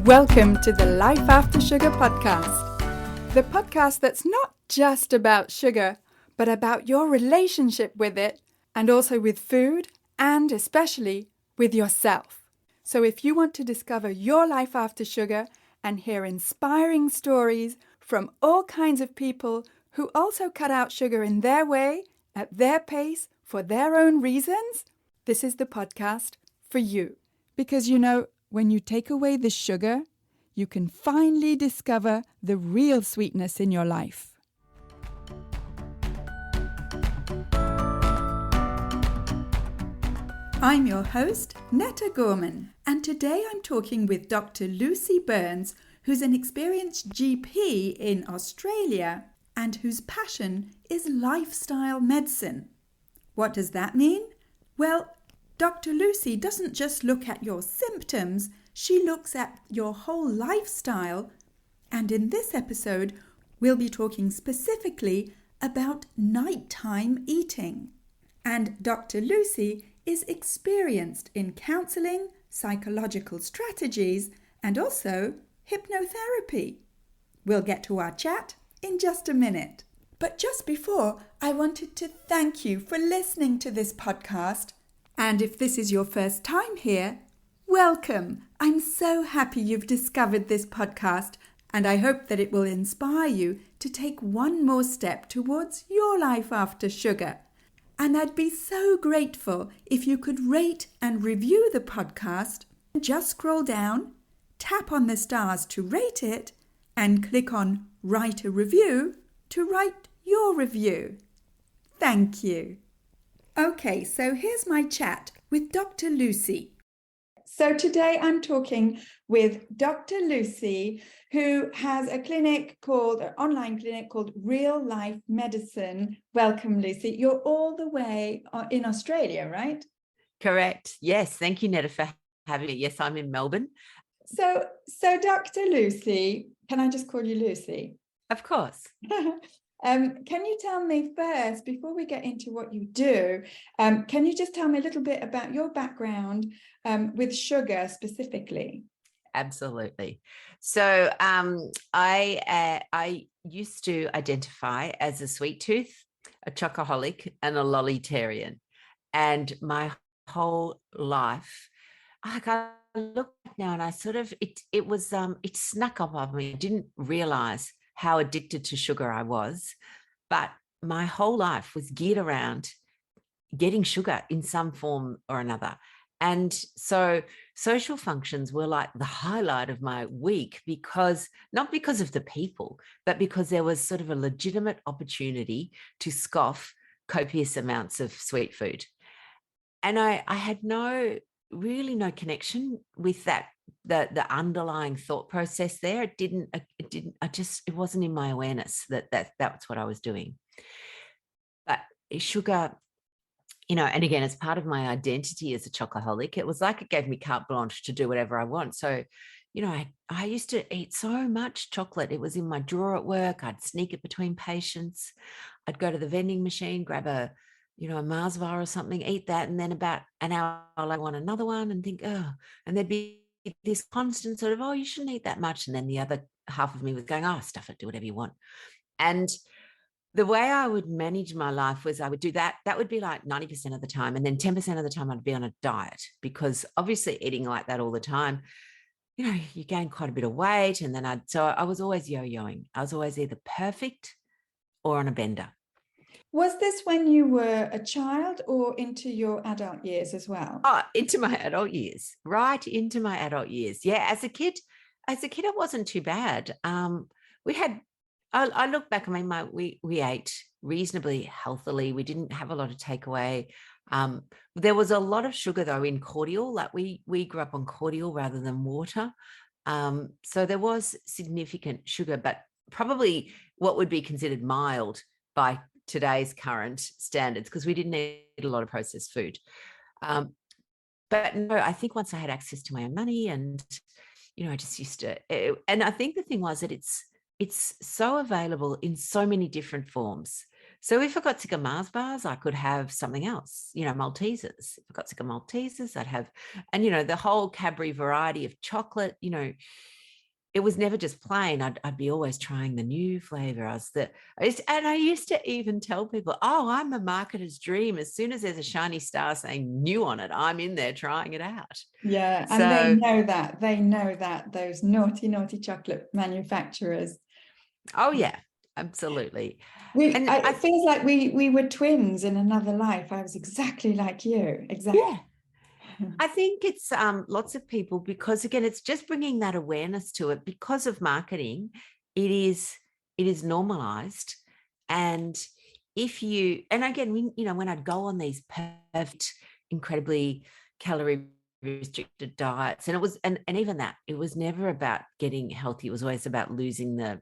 Welcome to the Life After Sugar podcast, the podcast that's not just about sugar, but about your relationship with it and also with food and especially with yourself. So if you want to discover your life after sugar and hear inspiring stories from all kinds of people who also cut out sugar in their way, at their pace, for their own reasons, this is the podcast for you. Because when you take away the sugar, you can finally discover the real sweetness in your life. I'm your host, Netta Gorman, and today I'm talking with Dr. Lucy Burns, who's an experienced GP in Australia and whose passion is lifestyle medicine. What does that mean? Well, Dr. Lucy doesn't just look at your symptoms, she looks at your whole lifestyle. And in this episode, we'll be talking specifically about nighttime eating. And Dr. Lucy is experienced in counseling, psychological strategies, and also hypnotherapy. We'll get to our chat in just a minute. But just before, I wanted to thank you for listening to this podcast. And if this is your first time here, welcome. I'm so happy you've discovered this podcast, and I hope that it will inspire you to take one more step towards your life after sugar. And I'd be so grateful if you could rate and review the podcast. Just scroll down, tap on the stars to rate it, and click on Write a Review to write your review. Thank you. Okay, so here's my chat with Dr. Lucy. So today I'm talking with Dr. Lucy, who has an online clinic called Real Life Medicine. Welcome, Lucy. You're all the way in Australia, right? Correct. Yes. Thank you, Netta, for having me. Yes, I'm in Melbourne. So Dr. Lucy, can I just call you Lucy? Of course. Can you tell me first, before we get into what you do, can you just tell me a little bit about your background with sugar specifically? Absolutely. So I used to identify as a sweet tooth, a chocoholic, and a lollytarian. And my whole life, I look back now and I sort of, it snuck up on me. I didn't realize how addicted to sugar I was, but my whole life was geared around getting sugar in some form or another. And so social functions were like the highlight of my week not because of the people, but because there was sort of a legitimate opportunity to scoff copious amounts of sweet food. And I had really no connection with that, the underlying thought process there. It wasn't in my awareness that's what I was doing. But sugar, and again, as part of my identity as a chocoholic, it was like it gave me carte blanche to do whatever I want. So, I used to eat so much chocolate. It was in my drawer at work. I'd sneak it between patients. I'd go to the vending machine, grab a Mars bar or something, eat that. And then about an hour, I want another one and think, and there'd be this constant sort of, oh, you shouldn't eat that much. And then the other half of me was going, oh, stuff it, do whatever you want. And the way I would manage my life was I would do that. That would be like 90% of the time. And then 10% of the time I'd be on a diet, because obviously eating like that all the time, you gain quite a bit of weight. And then so I was always yo-yoing. I was always either perfect or on a bender. Was this when you were a child or into your adult years as well? Oh, into my adult years, right into my adult years. Yeah, as a kid, it wasn't too bad. I look back, I mean, we ate reasonably healthily. We didn't have a lot of takeaway. There was a lot of sugar though in cordial. Like we grew up on cordial rather than water. So there was significant sugar, but probably what would be considered mild by today's current standards, because we didn't eat a lot of processed food. But no, I think once I had access to my own money and, I just used to, and I think the thing was that it's so available in so many different forms. So if I got sick of Mars bars, I could have something else, Maltesers. If I got sick of Maltesers, I'd have, and, the whole Cadbury variety of chocolate, it was never just plain. I'd be always trying the new flavor. And I used to even tell people, oh, I'm a marketer's dream. As soon as there's a shiny star saying new on it, I'm in there trying it out. Yeah, and So, they know that, those naughty, naughty chocolate manufacturers. oh yeah, absolutely. It feels like we were twins in another life. I was exactly like you. Exactly. Yeah. I think it's lots of people, because again, it's just bringing that awareness to it. Because of marketing, it is normalized. And and again, when I'd go on these perfect, incredibly calorie restricted diets, and it was, and even that, it was never about getting healthy. It was always about losing the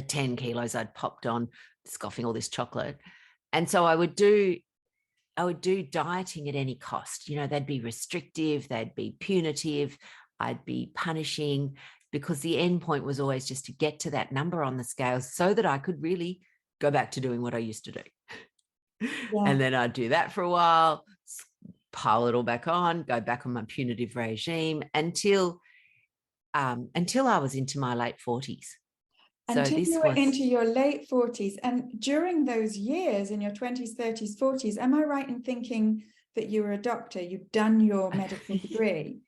10 kilos I'd popped on scoffing all this chocolate. And so I would do dieting at any cost. They'd be restrictive, they'd be punitive, I'd be punishing, because the end point was always just to get to that number on the scale so that I could really go back to doing what I used to do. Yeah. And then I'd do that for a while, pile it all back on, go back on my punitive regime until I was into my late 40s. Until you were into your late 40s. And during those years, in your 20s, 30s, 40s, am I right in thinking that you were a doctor? You've done your medical degree?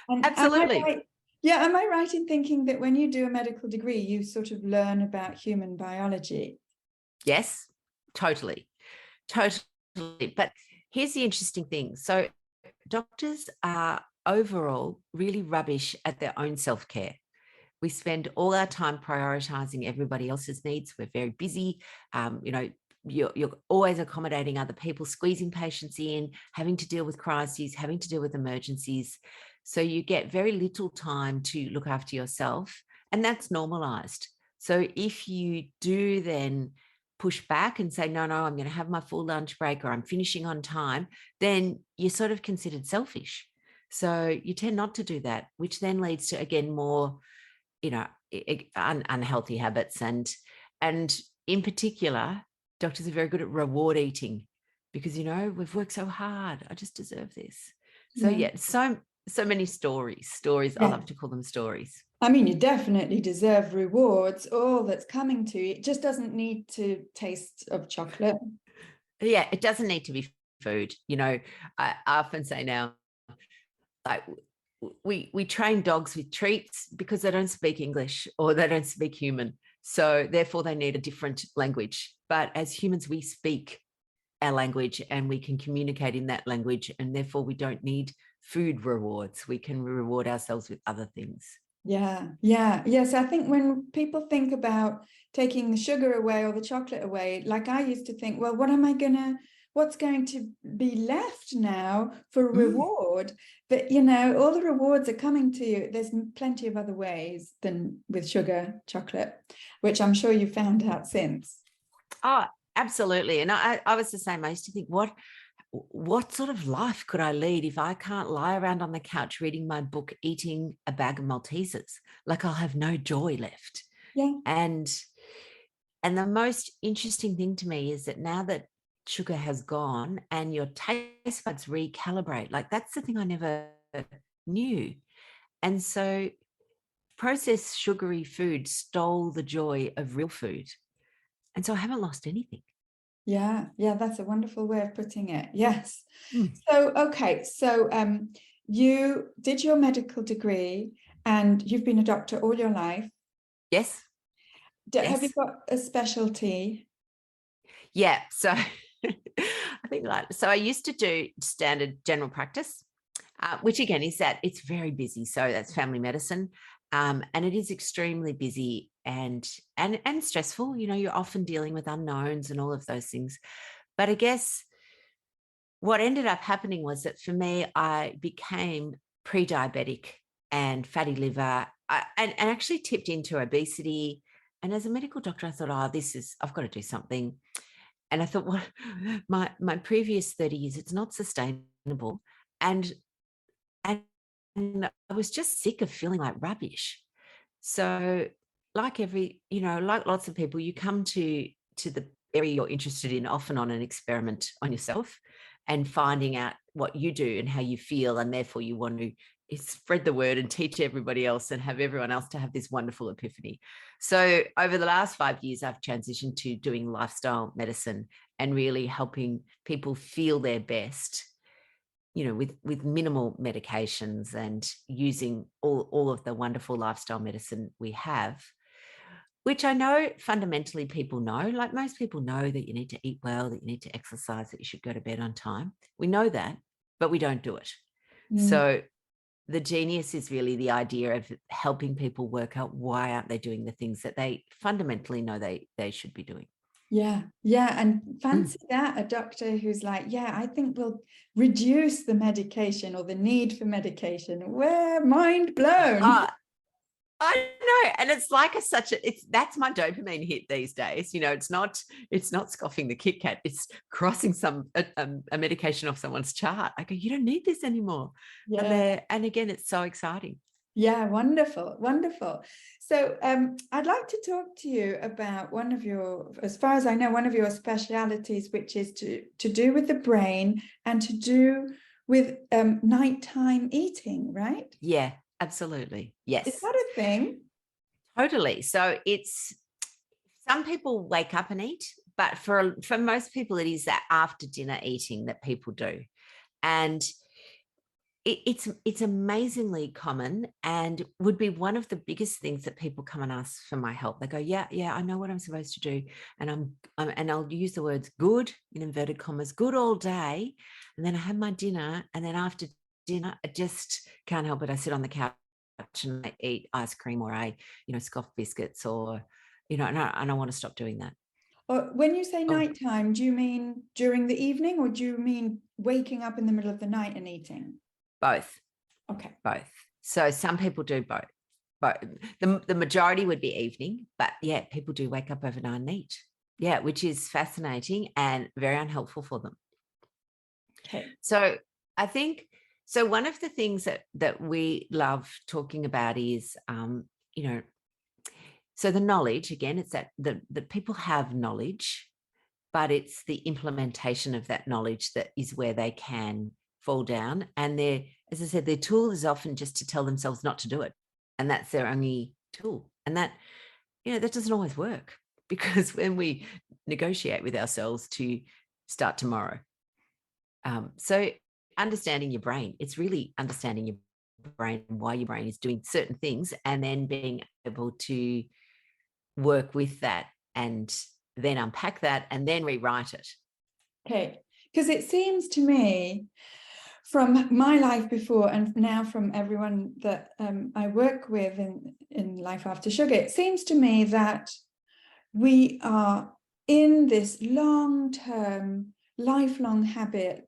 And Absolutely. am I right in thinking that when you do a medical degree, you sort of learn about human biology? Yes, totally. Totally. But here's the interesting thing. So doctors are overall really rubbish at their own self-care. We spend all our time prioritizing everybody else's needs. We're very busy. You're always accommodating other people, squeezing patients in, having to deal with crises, having to deal with emergencies. So you get very little time to look after yourself, and that's normalized. So if you do then push back and say, no, I'm going to have my full lunch break, or I'm finishing on time, then you're sort of considered selfish. So you tend not to do that, which then leads to, again, more unhealthy habits. And in particular, doctors are very good at reward eating, because we've worked so hard, I just deserve this. So yeah, so many stories. I love to call them stories. I mean, you definitely deserve rewards, all that's coming to you. It just doesn't need to taste of chocolate. Yeah, it doesn't need to be food. I often say now, like, we train dogs with treats because they don't speak English or they don't speak human. So therefore they need a different language. But as humans, we speak our language and we can communicate in that language. And therefore we don't need food rewards. We can reward ourselves with other things. Yes. I think when people think about taking the sugar away or the chocolate away, like I used to think, well, what's going to be left now for a reward? But, all the rewards are coming to you. There's plenty of other ways than with sugar, chocolate, which I'm sure you found out since. Oh, absolutely. And I was the same. I used to think, what sort of life could I lead if I can't lie around on the couch reading my book, eating a bag of Maltesers? Like, I'll have no joy left. Yeah. And the most interesting thing to me is that now that sugar has gone and your taste buds recalibrate, like, that's the thing I never knew. And so processed sugary food stole the joy of real food. And so I haven't lost anything. Yeah, that's a wonderful way of putting it. Yes. Mm. So you did your medical degree and you've been a doctor all your life. Yes. Have you got a specialty? Yeah. So I think so I used to do standard general practice, which again is that it's very busy. So that's family medicine. And it is extremely busy and stressful. You're often dealing with unknowns and all of those things. But I guess what ended up happening was that for me, I became pre-diabetic and fatty liver, and actually tipped into obesity. And as a medical doctor, I thought, I've got to do something. And I thought, well, my previous 30 years, it's not sustainable. And I was just sick of feeling like rubbish. So like like lots of people, you come to the area you're interested in, often on an experiment on yourself and finding out what you do and how you feel. And therefore you want to spread the word and teach everybody else and have everyone else to have this wonderful epiphany. So over the last 5 years, I've transitioned to doing lifestyle medicine and really helping people feel their best, with minimal medications and using all of the wonderful lifestyle medicine we have, which I know fundamentally people know. Like most people know that you need to eat well, that you need to exercise, that you should go to bed on time. We know that, but we don't do it. So the genius is really the idea of helping people work out why aren't they doing the things that they fundamentally know they should be doing. Yeah. And fancy that, a doctor who's like, yeah, I think we'll reduce the medication or the need for medication. We're mind blown. I know. And it's like that's my dopamine hit these days. It's not scoffing the Kit Kat. It's crossing a medication off someone's chart. I go, you don't need this anymore. Yeah. And again, it's so exciting. Yeah, wonderful. So I'd like to talk to you about as far as I know, one of your specialities, which is to do with the brain and to do with nighttime eating, right? Yeah, absolutely. Yes. Is that a thing? Totally. So some people wake up and eat, but for most people, it is that after dinner eating that people do. And it's amazingly common and would be one of the biggest things that people come and ask for my help. They go, yeah, I know what I'm supposed to do. And and I'll use the words good in inverted commas, good all day. And then I have my dinner. And then after dinner, I just can't help it. I sit on the couch and I eat ice cream or scoff biscuits or, and I want to stop doing that. Or when you say nighttime, do you mean during the evening or do you mean waking up in the middle of the night and eating? Both. Okay. Both. So some people do both. But the majority would be evening, but yeah, people do wake up overnight and eat. Yeah, which is fascinating and very unhelpful for them. Okay. So I think, one of the things that we love talking about is, so the knowledge, again, it's that the people have knowledge, but it's the implementation of that knowledge that is where they can fall down. And as I said, their tool is often just to tell themselves not to do it. And that's their only tool. And that, that doesn't always work, because when we negotiate with ourselves to start tomorrow. So understanding your brain, it's really understanding your brain, why your brain is doing certain things, and then being able to work with that and then unpack that and then rewrite it. Okay. Because it seems to me, from my life before and now from everyone that I work with in Life After Sugar, it seems to me that we are in this long-term, lifelong habit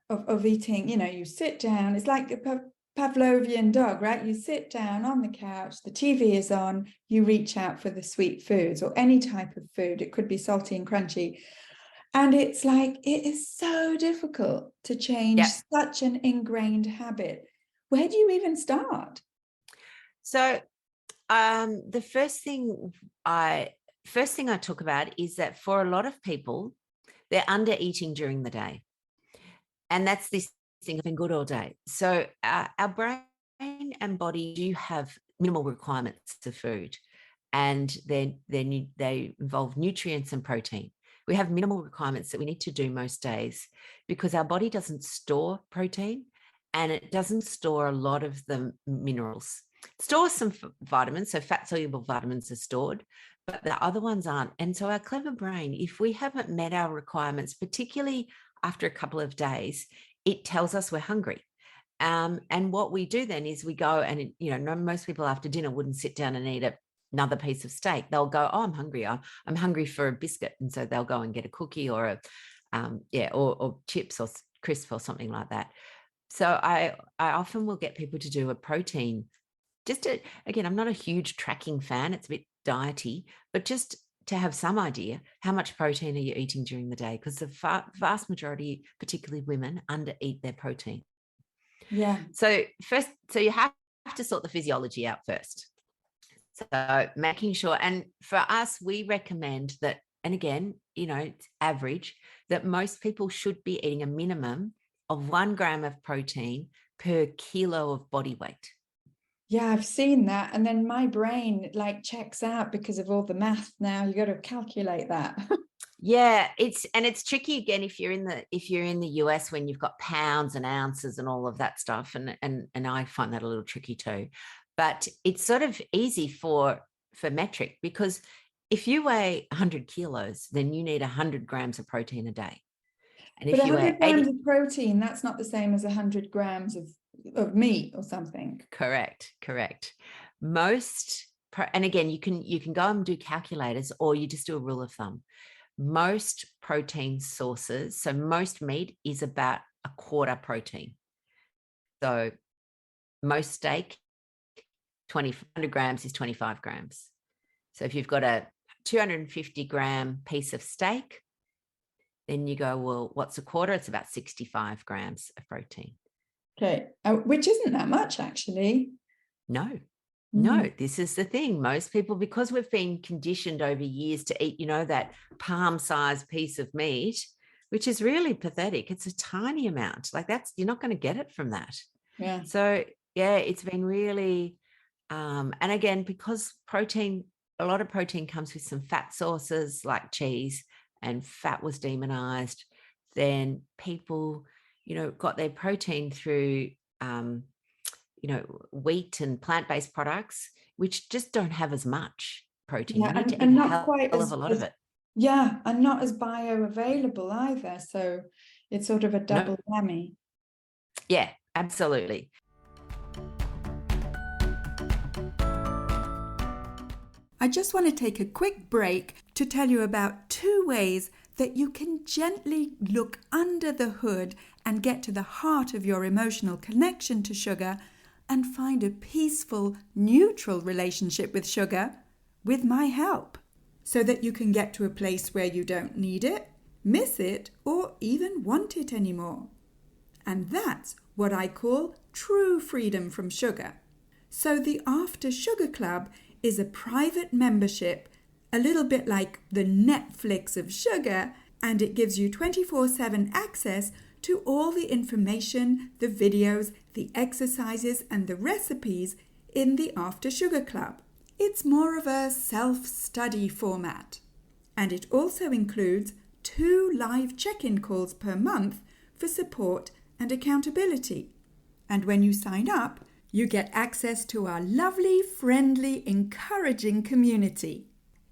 of eating. You sit down, it's like a Pavlovian dog, right? You sit down on the couch, the TV is on, you reach out for the sweet foods or any type of food. It could be salty and crunchy. And it's like, it is so difficult to change such an ingrained habit. Where do you even start? So the first thing I talk about is that for a lot of people, they're under eating during the day. And that's this thing of being good all day. So our brain and body do have minimal requirements of food, and they involve nutrients and protein. We have minimal requirements that we need to do most days because our body doesn't store protein and it doesn't store a lot of the minerals. It stores some vitamins, so fat-soluble vitamins are stored, but the other ones aren't. And so our clever brain, if we haven't met our requirements, particularly after a couple of days, it tells us we're hungry. And what we do then is we go and, most people after dinner wouldn't sit down and eat another piece of steak. They'll go, oh, I'm hungry. I'm hungry for a biscuit. And so they'll go and get a cookie or or chips or crisp or something like that. So I often will get people to do a protein. Again, I'm not a huge tracking fan. It's a bit diety, but just to have some idea, how much protein are you eating during the day? Because the vast majority, particularly women, undereat their protein. Yeah. So you have to sort the physiology out first. So making sure, and for us, we recommend that and again, it's average, that most people should be eating a minimum of 1 gram of protein per kilo of body weight. Yeah, I've seen that. And then my brain like checks out because of all the math now. You got to calculate that. Yeah, it's tricky again if you're in the US, when you've got pounds and ounces and all of that stuff, and I find that a little tricky too. But it's sort of easy for metric, because if you weigh 100 kilos, then you need 100 grams of protein a day. And But if you weigh 100 grams 80, of protein, that's not the same as 100 grams of meat or something. correct. Most, and again, you can go and do calculators, or you just do a rule of thumb. Most protein sources, so most meat is about a quarter protein. So most steak, 200 grams is 25 grams. So if you've got a 250 gram piece of steak, then you go, well, what's a quarter? It's about 65 grams of protein. Okay, which isn't that much actually. No, Mm. this is the thing. Most people, because we've been conditioned over years to eat, that palm-sized piece of meat, which is really pathetic. It's a tiny amount. Like you're not going to get it from that. Yeah. So yeah, it's been really, and again, because a lot of protein comes with some fat sources like cheese, and fat was demonized, then people, got their protein through, wheat and plant-based products, which just don't have as much protein. Yeah, You need to eat and a not hell quite of a lot of it. yeah, and not as bioavailable either. So it's sort of a No, double whammy. yeah, absolutely. I just want to take a quick break to tell you about 2 ways that you can gently look under the hood and get to the heart of your emotional connection to sugar and find a peaceful, neutral relationship with sugar with my help, so that you can get to a place where you don't need it, miss it, or even want it anymore. And that's what I call true freedom from sugar. So the After Sugar Club is a private membership, a little bit like the Netflix of sugar, and it gives you 24/7 access to all the information, the videos, the exercises, and the recipes in the After Sugar Club. It's more of a self-study format. And it also includes 2 live check-in calls per month for support and accountability. And when you sign up, you get access to our lovely, friendly, encouraging community.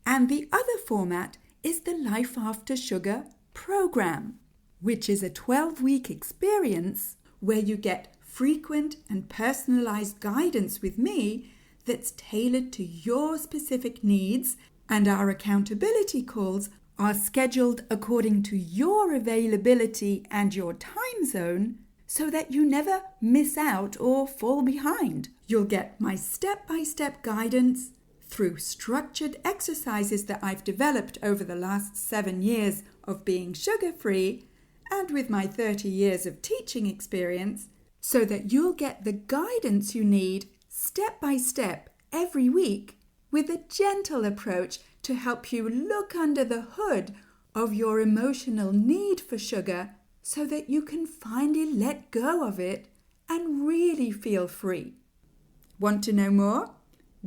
And the other format is the Life After Sugar program, which is a 12-week experience where you get frequent and personalized guidance with me that's tailored to your specific needs, and our accountability calls are scheduled according to your availability and your time zone, so that you never miss out or fall behind. You'll get my step-by-step guidance through structured exercises that I've developed over the last 7 years of being sugar-free, and with my 30 years of teaching experience, so that you'll get the guidance you need step by step every week, with a gentle approach to help you look under the hood of your emotional need for sugar, so that you can finally let go of it and really feel free. Want to know more?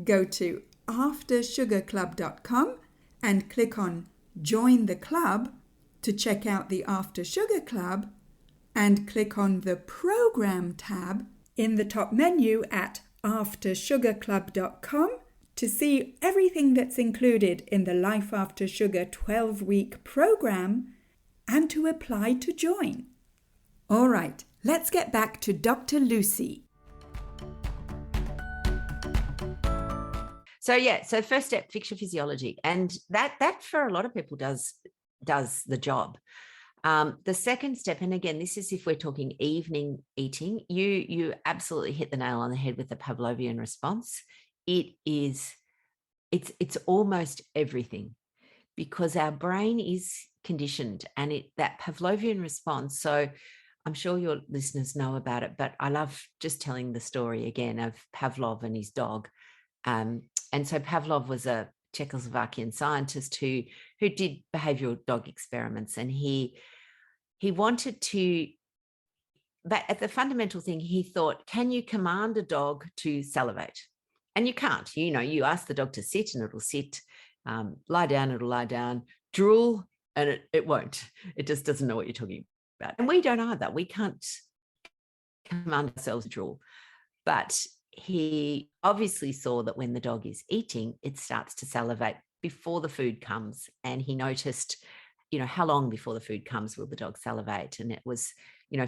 Go to aftersugarclub.com and click on Join the Club to check out the After Sugar Club, and click on the Program tab in the top menu at aftersugarclub.com to see everything that's included in the Life After Sugar 12-week program and to apply to join. All right, let's get back to Dr. Lucy. So first step, fix your physiology. And that for a lot of people does the job. The second step, and again, this is if we're talking evening eating, you absolutely hit the nail on the head with the Pavlovian response. It's almost everything, because our brain is conditioned, and that Pavlovian response. So I'm sure your listeners know about it, but I love just telling the story again of Pavlov and his dog. And so Pavlov was a Czechoslovakian scientist who did behavioral dog experiments, and he wanted to, but at the fundamental thing, he thought, can you command a dog to salivate? And you can't. You ask the dog to sit and it'll sit, lie down, it'll lie down, drool, and it won't. It just doesn't know what you're talking about. And we don't either. We can't command ourselves to drool. But he obviously saw that when the dog is eating, it starts to salivate before the food comes. And he noticed, how long before the food comes will the dog salivate? And it was,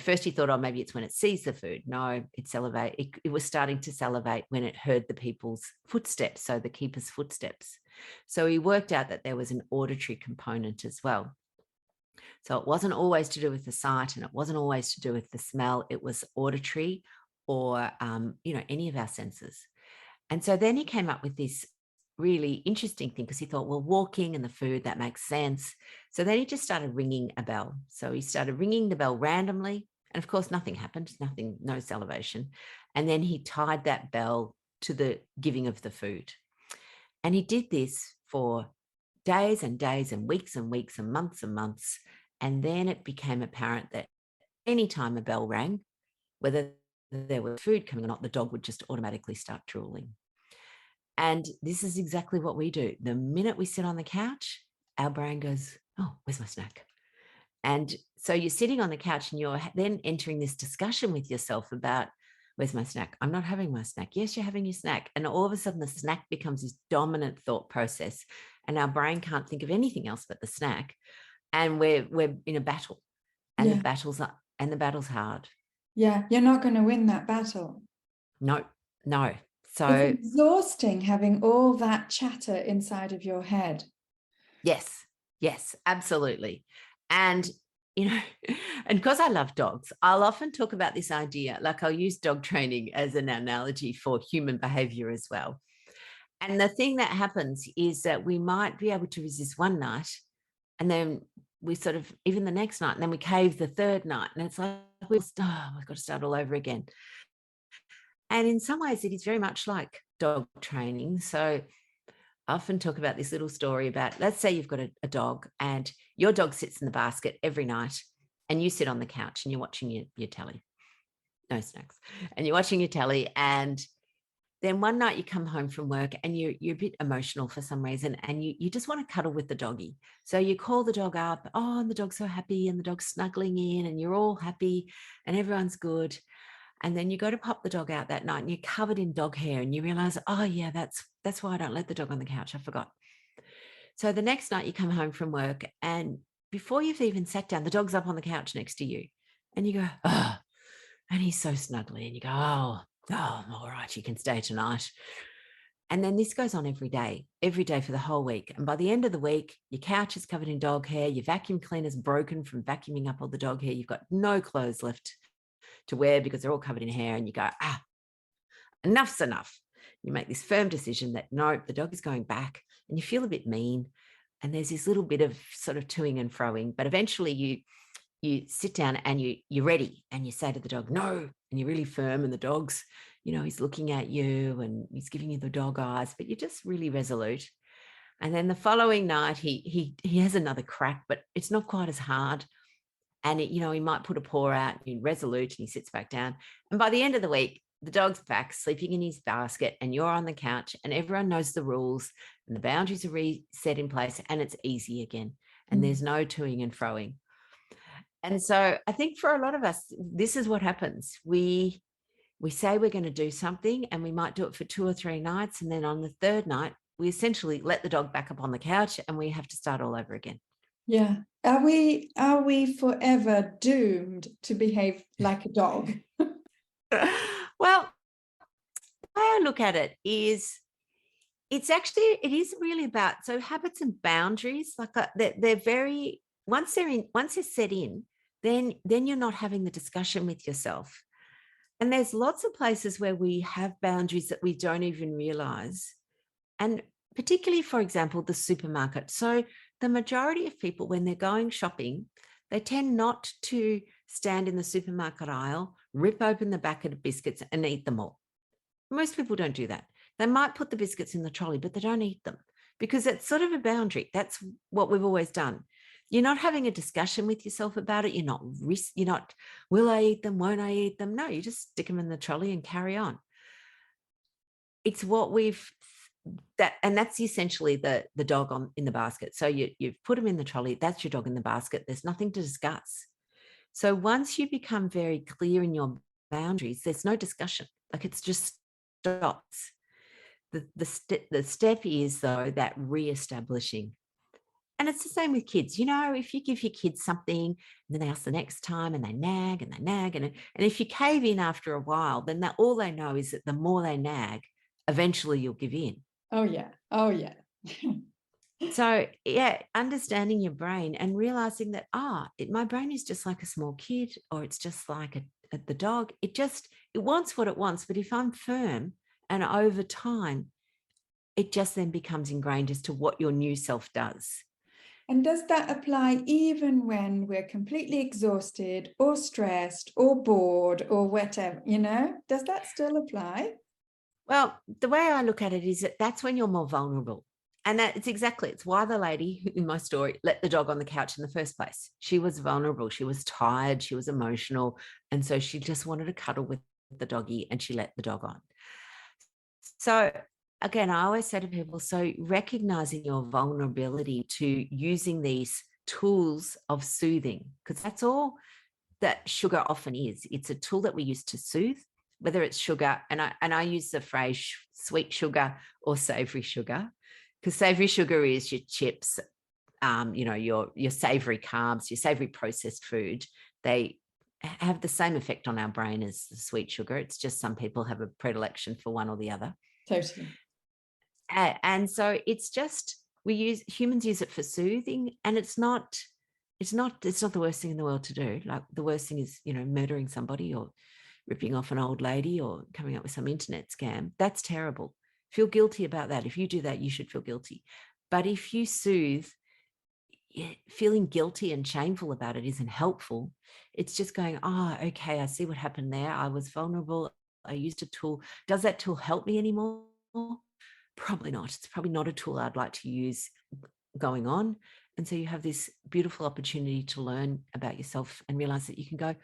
first he thought, oh, maybe it's when it sees the food. No, it was starting to salivate when it heard the people's footsteps, so the keeper's footsteps. So he worked out that there was an auditory component as well. So it wasn't always to do with the sight, and it wasn't always to do with the smell. It was auditory, or any of our senses. And so then he came up with this really interesting thing, because he thought, well, walking and the food, that makes sense. So then he just started ringing a bell. So he started ringing the bell randomly, and of course nothing happened, no salivation. And then he tied that bell to the giving of the food. And he did this for days and days and weeks and weeks and months. And then it became apparent that anytime a bell rang, whether there was food coming or not, the dog would just automatically start drooling. And this is exactly what we do. The minute we sit on the couch, our brain goes, oh, where's my snack? And so you're sitting on the couch and you're then entering this discussion with yourself about, where's my snack? I'm not having my snack. Yes, you're having your snack. And all of a sudden the snack becomes this dominant thought process, and our brain can't think of anything else but the snack. And we're in a battle, and the battle's hard. Yeah, you're not going to win that battle. No. So it's exhausting having all that chatter inside of your head. Yes, absolutely. And, and because I love dogs, I'll often talk about this idea, like I'll use dog training as an analogy for human behavior as well. And the thing that happens is that we might be able to resist one night, and then we sort of, even the next night, and then we cave the third night. And it's like, we've got to start all over again. And in some ways, it is very much like dog training. So I often talk about this little story about, let's say you've got a dog, and your dog sits in the basket every night, and you sit on the couch and you're watching your telly. No snacks. And you're watching your telly, and then one night you come home from work and you're a bit emotional for some reason, and you just want to cuddle with the doggy. So you call the dog up, and the dog's so happy, and the dog's snuggling in, and you're all happy and everyone's good. And then you go to pop the dog out that night and you're covered in dog hair, and you realize, oh yeah, that's why I don't let the dog on the couch. I forgot. So the next night you come home from work, and before you've even sat down, the dog's up on the couch next to you, and you go, oh, and he's so snuggly, and you go, oh, all right, you can stay tonight. And then this goes on every day for the whole week. And by the end of the week, your couch is covered in dog hair, your vacuum cleaner's broken from vacuuming up all the dog hair, you've got no clothes left to wear because they're all covered in hair, and you go, enough's enough. You make this firm decision that no, the dog is going back, and you feel a bit mean, and there's this little bit of sort of toing and froing, but eventually you sit down and you're ready, and you say to the dog, no, and you're really firm, and the dog's, he's looking at you and he's giving you the dog eyes, but you're just really resolute. And then the following night he has another crack, but it's not quite as hard. And he might put a paw out, and you're resolute, and he sits back down. And by the end of the week, the dog's back sleeping in his basket, and you're on the couch, and everyone knows the rules, and the boundaries are reset in place, and it's easy again. And there's no toing and froing. And so I think for a lot of us, this is what happens. We say we're going to do something, and we might do it for 2 or 3 nights. And then on the third night, we essentially let the dog back up on the couch, and we have to start all over again. Yeah. Are we forever doomed to behave like a dog? Well, the way I look at it is, it is really about, so habits and boundaries, like they're very, once they're set in, then you're not having the discussion with yourself. And there's lots of places where we have boundaries that we don't even realize. And particularly, for example, the supermarket. So the majority of people, when they're going shopping, they tend not to stand in the supermarket aisle, rip open the packet of biscuits and eat them all. Most people don't do that. They might put the biscuits in the trolley, but they don't eat them, because it's sort of a boundary. That's what we've always done. You're not having a discussion with yourself about it. You're not, will I eat them? Won't I eat them? No, you just stick them in the trolley and carry on. It's what and that's essentially the dog in the basket. So you've put them in the trolley. That's your dog in the basket. There's nothing to discuss. So once you become very clear in your boundaries, there's no discussion. Like, it's just stops. The step is, though, that reestablishing. And it's the same with kids. If you give your kids something and then they ask the next time and they nag and they nag, and if you cave in after a while, then all they know is that the more they nag, eventually you'll give in. Oh, yeah. Oh, yeah. So, yeah, understanding your brain and realizing that, my brain is just like a small kid, or it's just like the dog. It wants what it wants. But if I'm firm, and over time, it just then becomes ingrained as to what your new self does. And does that apply even when we're completely exhausted or stressed or bored or whatever, Does that still apply? Well, the way I look at it is that's when you're more vulnerable. And it's why the lady in my story let the dog on the couch in the first place. She was vulnerable. She was tired. She was emotional. And so she just wanted to cuddle with the doggy, and she let the dog on. So again, I always say to people, so recognizing your vulnerability to using these tools of soothing, because that's all that sugar often is. It's a tool that we use to soothe, whether it's sugar, and I use the phrase sweet sugar or savory sugar, because savory sugar is your chips, your savory carbs, your savory processed food. They have the same effect on our brain as the sweet sugar. It's just some people have a predilection for one or the other. Totally. And so it's just, humans use it for soothing, and it's not the worst thing in the world to do. Like, the worst thing is, murdering somebody or ripping off an old lady or coming up with some internet scam. That's terrible. Feel guilty about that. If you do that, you should feel guilty. But if you soothe, feeling guilty and shameful about it isn't helpful. It's just going, okay, I see what happened there. I was vulnerable. I used a tool. Does that tool help me anymore? Probably not. It's probably not a tool I'd like to use going on. And so you have this beautiful opportunity to learn about yourself and realize that you can go,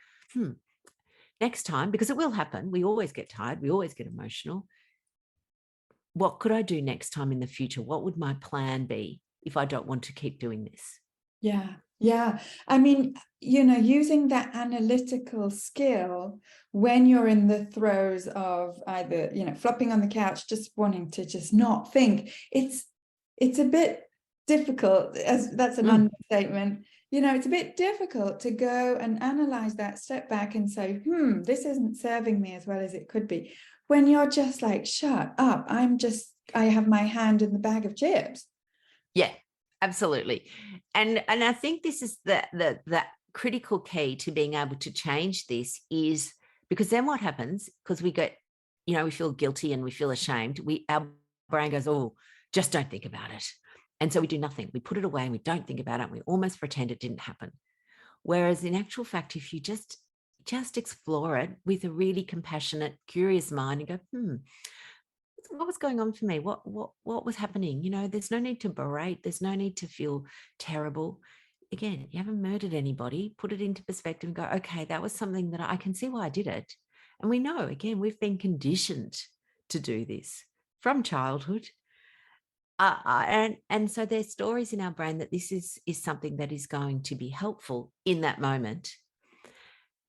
next time, because it will happen. We always get tired. We always get emotional. What could I do next time in the future? What would my plan be if I don't want to keep doing this? Yeah. Yeah. I mean, using that analytical skill when you're in the throes of either, flopping on the couch, just wanting to just not think, it's a bit difficult, as that's an understatement. It's a bit difficult to go and analyze that, step back and say, this isn't serving me as well as it could be. When you're just like, shut up, I have my hand in the bag of chips. Yeah, absolutely. And I think this is the critical key to being able to change this, is because then what happens, because we get, we feel guilty and we feel ashamed. Our brain goes, just don't think about it. And so we do nothing. We put it away and we don't think about it. And we almost pretend it didn't happen. Whereas in actual fact, if you just explore it with a really compassionate, curious mind and go, what was going on for me? What was happening? There's no need to berate. There's no need to feel terrible. Again, you haven't murdered anybody. Put it into perspective and go, okay, that was something that I can see why I did it. And we know, again, we've been conditioned to do this from childhood. And so there's stories in our brain that this is something that is going to be helpful in that moment.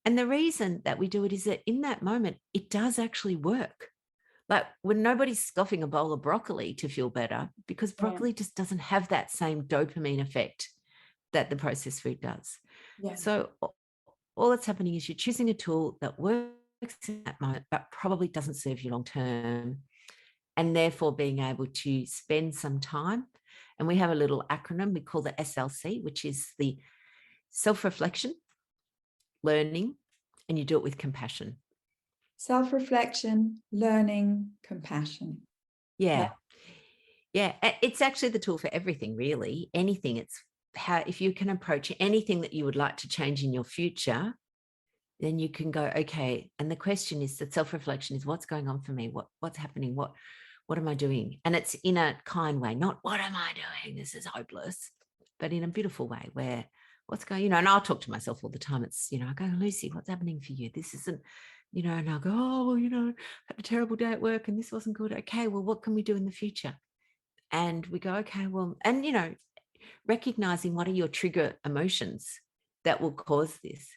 And the reason that we do it is that in that moment, it does actually work. Like, when nobody's scoffing a bowl of broccoli to feel better, because broccoli just doesn't have that same dopamine effect that the processed food does. Yeah. So all that's happening is you're choosing a tool that works in that moment, but probably doesn't serve you long term. And therefore being able to spend some time. And we have a little acronym we call the SLC, which is the self-reflection, learning, and you do it with compassion. Self-reflection, learning, compassion. Yeah. It's actually the tool for everything, really. Anything. It's how, if you can approach anything that you would like to change in your future, then you can go, okay. And the question is that self-reflection is, what's going on for me? What's happening? What what am I doing? And it's in a kind way, not what am I doing? This is hopeless, but in a beautiful way where what's going, and I'll talk to myself all the time. It's, I go, Lucy, what's happening for you? This isn't, and I'll go, oh, well, had a terrible day at work and this wasn't good. Okay, well, what can we do in the future? And we go, okay, well, and, recognizing what are your trigger emotions that will cause this.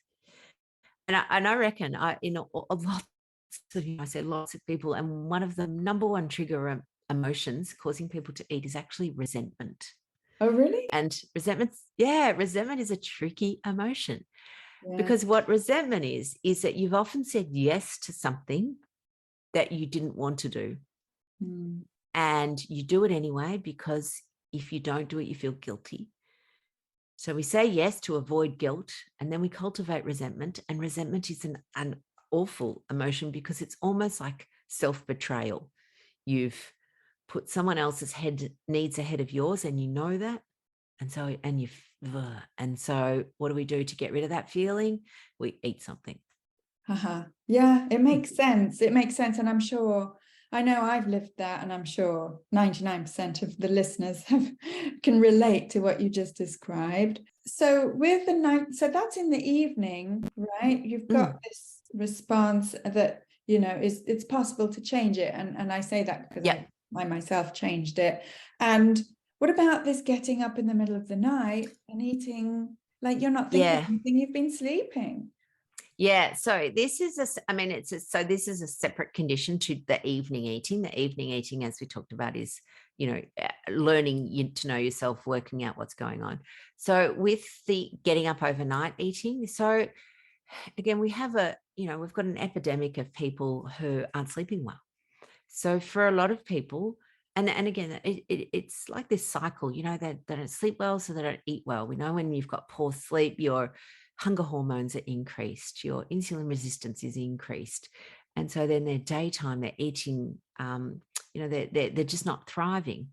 And I reckon a lot of, I say lots of people, and one of the number one trigger emotions causing people to eat is actually resentment. Oh, really? And resentment is a tricky emotion, Yeah. because what resentment is that you've often said yes to something that you didn't want to do. And you do it anyway, because if you don't do it, you feel guilty. So we say yes to avoid guilt, and then we cultivate resentment. And resentment is an awful emotion, because it's almost like self-betrayal. You've put someone else's needs ahead of yours, and you know that. And so what do we do to get rid of that feeling? We eat something. Yeah, it makes sense. It makes sense. And I'm sure, I know I've lived that, and I'm sure 99% of the listeners can relate to what you just described. So with the night, so that's in the evening, right? You've got this response that, it's possible to change it. And I say that because I myself changed it. And what about this getting up in the middle of the night and eating, like you're not thinking anything, you've been sleeping? Yeah, so this is this is a separate condition to the evening eating. The evening eating, as we talked about, is, learning to know yourself, working out what's going on. So with the getting up overnight eating, so again, we have we've got an epidemic of people who aren't sleeping well. So for a lot of people, and again, it's like this cycle, they don't sleep well, so they don't eat well. We know when you've got poor sleep, your hunger hormones are increased, your insulin resistance is increased. And so then their daytime, they're eating, they're just not thriving.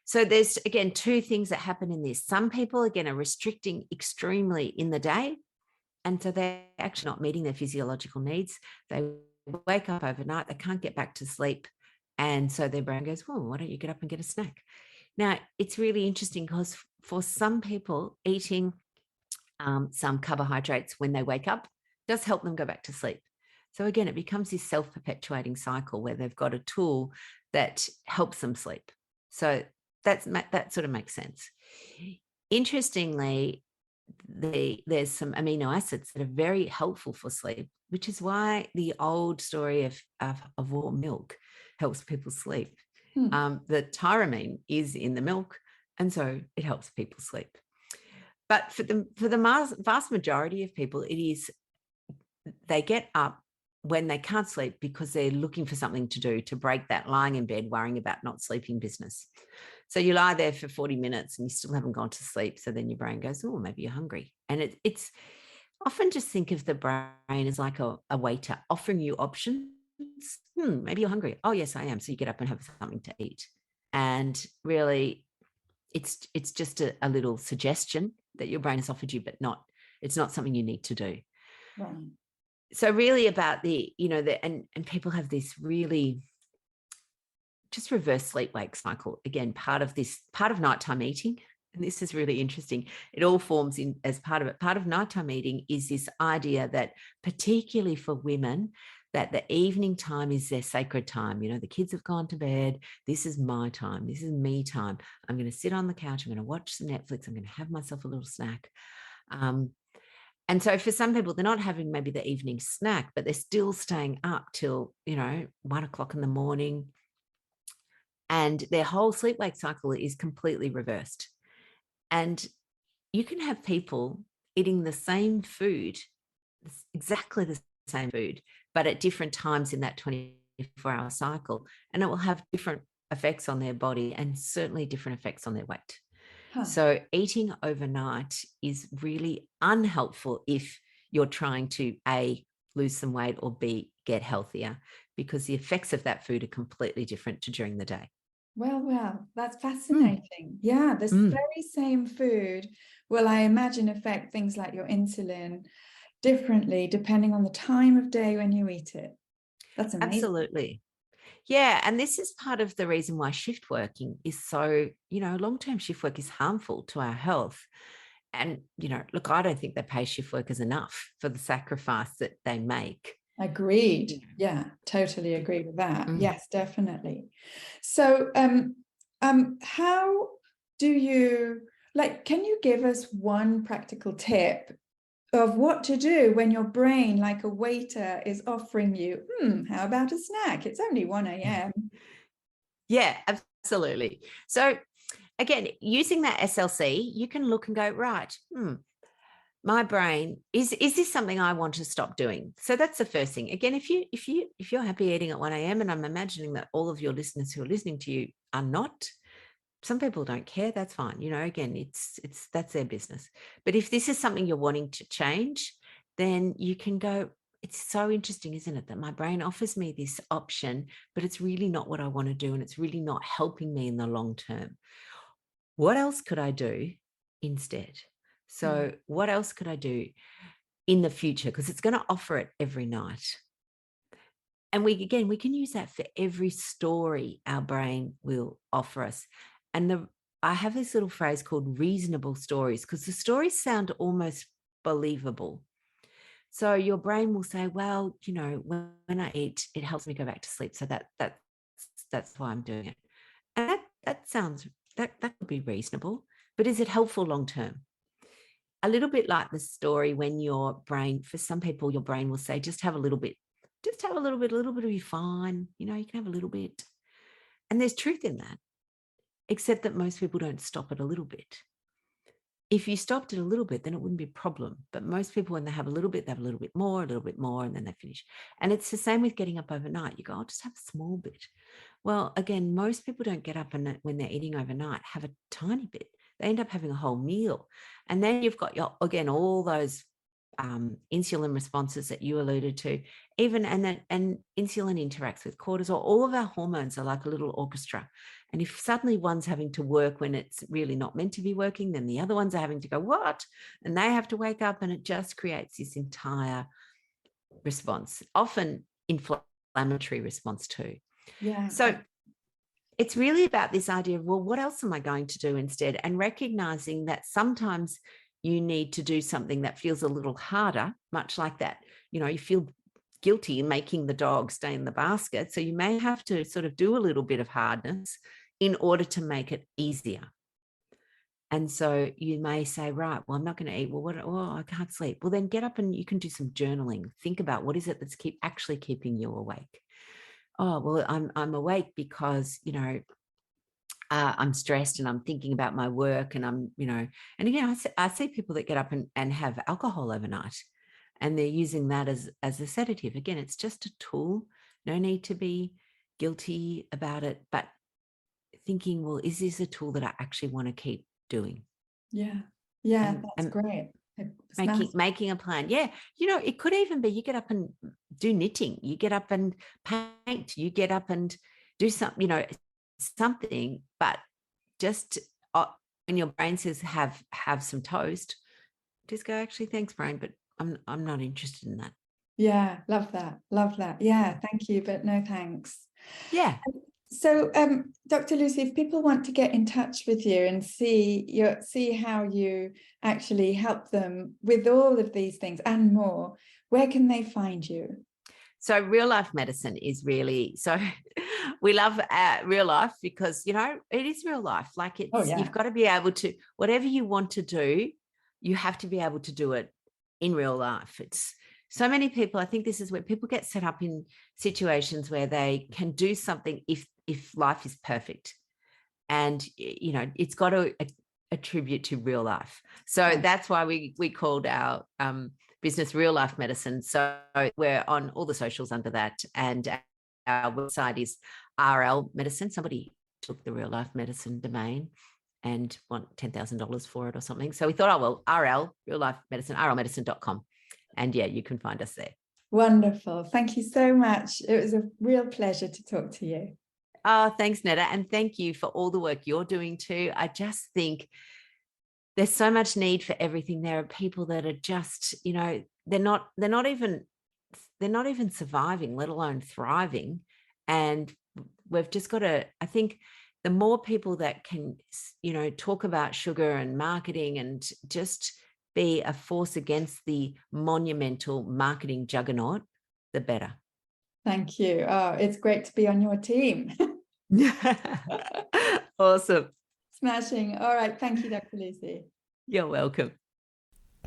So there's, again, two things that happen in this. Some people, again, are restricting extremely in the day. And so they're actually not meeting their physiological needs. They wake up overnight, they can't get back to sleep. And so their brain goes, well, why don't you get up and get a snack? Now, it's really interesting because for some people, eating some carbohydrates when they wake up does help them go back to sleep. So again, it becomes this self-perpetuating cycle where they've got a tool that helps them sleep. So that sort of makes sense. Interestingly, there's some amino acids that are very helpful for sleep, which is why the old story of warm milk helps people sleep. The tyramine is in the milk, and so it helps people sleep. But for the vast majority of people, it is they get up when they can't sleep because they're looking for something to do to break that lying in bed, worrying about not sleeping business. So you lie there for 40 minutes and you still haven't gone to sleep. So then your brain goes, oh, maybe you're hungry. And it's often just think of the brain as like a waiter offering you options. Maybe you're hungry. Oh, yes, I am. So you get up and have something to eat. And really, it's just a little suggestion that your brain has offered you, but it's not something you need to do. Right. So really about and people have this really just reverse sleep-wake cycle. Again, part of nighttime eating, and this is really interesting. It all forms in as part of it. Part of nighttime eating is this idea that, particularly for women, that the evening time is their sacred time. The kids have gone to bed. This is my time. This is me time. I'm going to sit on the couch. I'm going to watch some Netflix. I'm going to have myself a little snack. And so for some people, they're not having maybe the evening snack, but they're still staying up till, 1 o'clock in the morning. And their whole sleep-wake cycle is completely reversed. And you can have people eating the same food, exactly the same food, but at different times in that 24-hour cycle. And it will have different effects on their body and certainly different effects on their weight. So eating overnight is really unhelpful if you're trying to A, lose some weight, or B, get healthier, because the effects of that food are completely different to during the day. Well, that's fascinating. Yeah, this very same food will, I imagine, affect things like your insulin differently depending on the time of day when you eat it. That's amazing. Absolutely. Yeah. And this is part of the reason why shift working is so, long-term shift work is harmful to our health. And, look, I don't think they pay shift workers enough for the sacrifice that they make. Agreed. Yeah. Yeah, totally agree with that. Mm. Yes, definitely. So, how do you can you give us one practical tip of what to do when your brain, like a waiter, is offering you, how about a snack? It's only 1 a.m. Yeah, absolutely. So again, using that SLC, you can look and go, right, my brain, is this something I want to stop doing? So that's the first thing. Again, if you're happy eating at 1 a.m., and I'm imagining that all of your listeners who are listening to you are not, some people don't care, that's fine. Again, it's that's their business. But if this is something you're wanting to change, then you can go, it's so interesting, isn't it, that my brain offers me this option, but it's really not what I want to do, and it's really not helping me in the long term. What else could I do instead? So what else could I do in the future? Because it's going to offer it every night. And we can use that for every story our brain will offer us. And I have this little phrase called reasonable stories, because the stories sound almost believable. So your brain will say, well, when I eat, it helps me go back to sleep. So that's why I'm doing it. And that sounds, that could be reasonable, but is it helpful long term? A little bit like the story when your brain, for some people, your brain will say, just have a little bit, a little bit will be fine. You can have a little bit. And there's truth in that, except that most people don't stop at a little bit. If you stopped it a little bit, then it wouldn't be a problem. But most people, when they have a little bit, they have a little bit more, and then they finish. And it's the same with getting up overnight. You go, I'll just have a small bit. Well, again, most people don't get up and when they're eating overnight, have a tiny bit. They end up having a whole meal. And then you've got all those insulin responses that you alluded to, and insulin interacts with cortisol. All of our hormones are like a little orchestra. And if suddenly one's having to work when it's really not meant to be working, then the other ones are having to go, what? And they have to wake up, and it just creates this entire response, often inflammatory response too. Yeah. So it's really about this idea of, well, what else am I going to do instead? And recognizing that sometimes you need to do something that feels a little harder, much like that. You feel guilty in making the dog stay in the basket. So you may have to sort of do a little bit of hardness in order to make it easier. And so you may say, right, well, I'm not going to eat. Well, I can't sleep. Well, then get up and you can do some journaling. Think about what is it that's actually keeping you awake. Oh, well, I'm awake because, I'm stressed and I'm thinking about my work, and I'm, and again, I see people that get up and have alcohol overnight, and they're using that as a sedative. Again, it's just a tool. No need to be guilty about it, but thinking, well, is this a tool that I actually want to keep doing? Yeah. That's great. Making a plan. Yeah. It could even be you get up and do knitting, you get up and paint, you get up and do something, but just when your brain says have some toast, just go, actually, thanks, brain, but I'm not interested in that. Yeah, love that. Yeah, thank you, but no thanks. Yeah. So, Dr. Lucy, if people want to get in touch with you and see how you actually help them with all of these things and more, where can they find you? So real life medicine is really, so we love real life because, it is real life. Like you've got to be able to, whatever you want to do, you have to be able to do it in real life. It's so many people, I think this is where people get set up in situations where they can do something if life is perfect. And, it's got to attribute to real life. So that's why we called our business Real Life Medicine. So we're on all the socials under that. And our website is RL Medicine. Somebody took the Real Life Medicine domain and want $10,000 for it or something. So we thought, oh, well, RL, Real Life Medicine, rlmedicine.com. And yeah, you can find us there. Wonderful. Thank you so much. It was a real pleasure to talk to you. Oh, thanks, Netta. And thank you for all the work you're doing too. I just think there's so much need for everything. There are people that are just, they're not even surviving, let alone thriving. And we've just got to, I think the more people that can, talk about sugar and marketing and just be a force against the monumental marketing juggernaut, the better. Thank you. Oh, it's great to be on your team. Awesome. Smashing. All right. Thank you, Dr. Lucy. You're welcome.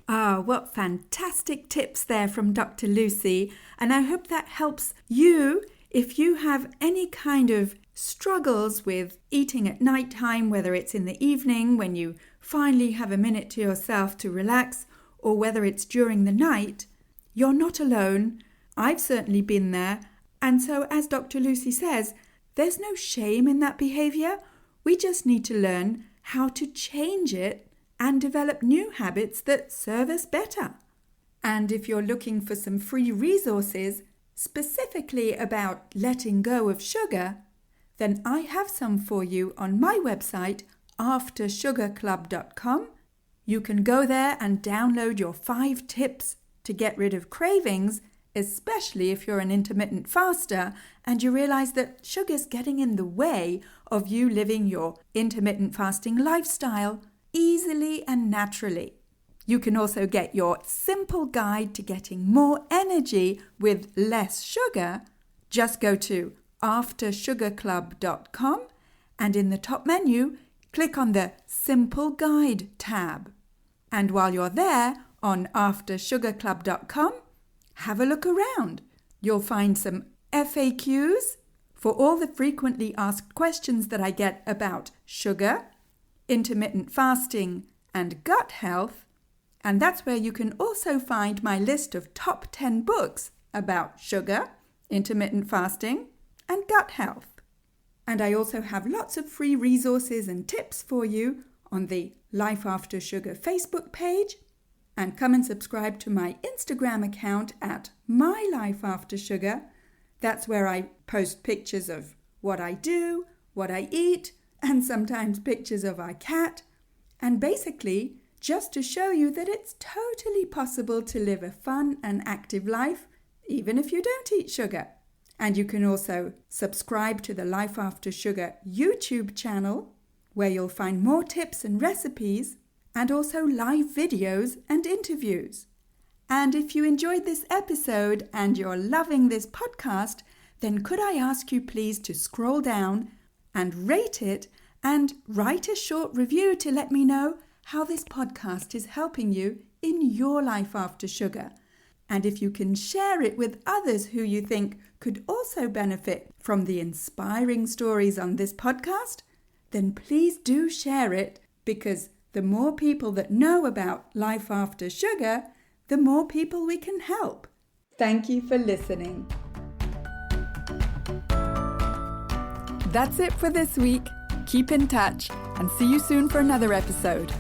Ah, what fantastic tips there from Dr. Lucy. And I hope that helps you if you have any kind of struggles with eating at night time, whether it's in the evening when you finally have a minute to yourself to relax, or whether it's during the night. You're not alone. I've certainly been there. And so, as Dr. Lucy says, there's no shame in that behavior. We just need to learn how to change it and develop new habits that serve us better. And if you're looking for some free resources, specifically about letting go of sugar, then I have some for you on my website, aftersugarclub.com. You can go there and download your 5 tips to get rid of cravings, especially if you're an intermittent faster and you realize that sugar's getting in the way of you living your intermittent fasting lifestyle easily and naturally. You can also get your simple guide to getting more energy with less sugar. Just go to aftersugarclub.com and in the top menu, click on the Simple Guide tab. And while you're there on aftersugarclub.com, have a look around. You'll find some FAQs for all the frequently asked questions that I get about sugar, intermittent fasting, and gut health. And that's where you can also find my list of top 10 books about sugar, intermittent fasting, and gut health. And I also have lots of free resources and tips for you on the Life After Sugar Facebook page. And come and subscribe to my Instagram account at My Life After Sugar. That's where I post pictures of what I do, what I eat, and sometimes pictures of our cat. And basically, just to show you that it's totally possible to live a fun and active life, even if you don't eat sugar. And you can also subscribe to the Life After Sugar YouTube channel, where you'll find more tips and recipes, and also live videos and interviews. And if you enjoyed this episode and you're loving this podcast, then could I ask you please to scroll down and rate it and write a short review to let me know how this podcast is helping you in your life after sugar. And if you can share it with others who you think could also benefit from the inspiring stories on this podcast, then please do share it, because the more people that know about life after sugar, the more people we can help. Thank you for listening. That's it for this week. Keep in touch and see you soon for another episode.